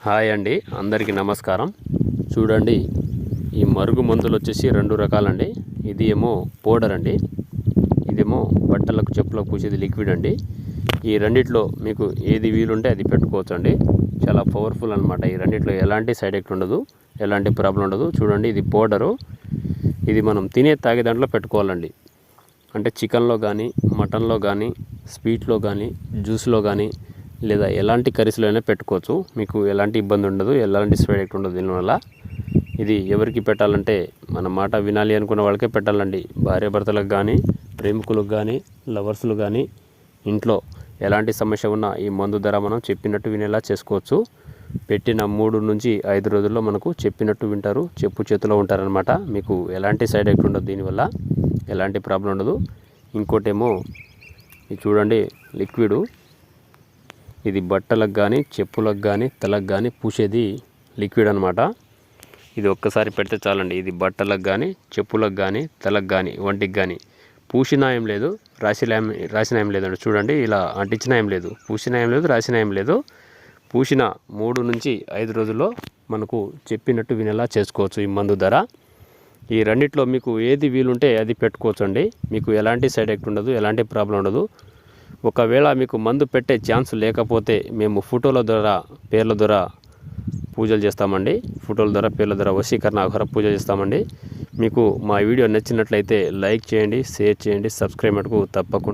Hi అండి, అందరికీ నమస్కారం. చూడండి, ఈ మరుగు మందులు వచ్చేసి రెండు రకాలండి. ఇది ఏమో పౌడర్ అండి, ఇదేమో బట్టలకు చెప్పులకు పూసేది లిక్విడ్ అండి. ఈ రెండిట్లో మీకు ఏది వీలుంటే అది పెట్టుకోవచ్చు అండి. చాలా పవర్ఫుల్ అనమాట. ఈ రెండిట్లో ఎలాంటి సైడ్ ఎఫెక్ట్ ఉండదు, ఎలాంటి ప్రాబ్లం ఉండదు. చూడండి, ఇది పౌడరు. ఇది మనం తాగే దాంట్లో పెట్టుకోవాలండి. అంటే చికెన్లో కానీ, మటన్లో కానీ, స్వీట్లో కానీ, జ్యూస్లో కానీ, లేదా ఎలాంటి కర్రీస్లో అయినా పెట్టుకోవచ్చు. మీకు ఎలాంటి ఇబ్బంది ఉండదు, ఎలాంటి సైడ్ ఎఫెక్ట్ ఉండదు. దీనివల్ల ఇది ఎవరికి పెట్టాలంటే మన మాట వినాలి అనుకున్న వాళ్ళకే పెట్టాలండి. భార్యాభర్తలకు కానీ, ప్రేమికులకు కానీ, లవర్స్లు కానీ, ఇంట్లో ఎలాంటి సమస్య ఉన్నా ఈ మందు ధర మనం చెప్పినట్టు వినేలా చేసుకోవచ్చు. పెట్టిన 3 నుంచి 5 రోజుల్లో మనకు చెప్పినట్టు వింటారు, చెప్పు చేతిలో ఉంటారనమాట. మీకు ఎలాంటి సైడ్ ఎఫెక్ట్ ఉండదు, దీనివల్ల ఎలాంటి ప్రాబ్లం ఉండదు. ఇంకోటేమో ఇది చూడండి, లిక్విడు. ఇది బట్టలకు కానీ, చెప్పులకు కానీ, తలకు కానీ పూసేది లిక్విడ్ అనమాట. ఇది ఒక్కసారి పెడితే చాలండి. ఇది బట్టలకు కానీ, చెప్పులకు కానీ, తలకు కానీ, వంటికి కానీ పూసినా ఏం లేదు, రాసిన ఏం లేదండి. చూడండి, ఇలా అంటించిన ఏం లేదు, పూసిన ఏం లేదు, రాసిన ఏం లేదు. పూసిన 3 నుంచి 5 రోజుల్లో మనకు చెప్పినట్టు వినేలా చేసుకోవచ్చు ఈ మందు ధర. ఈ రెండిట్లో మీకు ఏది వీలుంటే అది పెట్టుకోవచ్చు అండి. మీకు ఎలాంటి సైడ్ ఎఫెక్ట్ ఉండదు, ఎలాంటి ప్రాబ్లం ఉండదు. ఒకవేళ మీకు మందు పెట్టే ఛాన్స్ లేకపోతే మేము ఫోటోల ద్వారా, పేర్ల ద్వారా పూజలు చేస్తామండి. ఫోటోల ద్వారా, పేర్ల ద్వారా వశీకరణ ఆహార పూజ చేస్తామండి. మీకు మా వీడియో నచ్చినట్లయితే లైక్ చేయండి, షేర్ చేయండి, సబ్స్క్రైబ్ మటుకు తప్పకుండా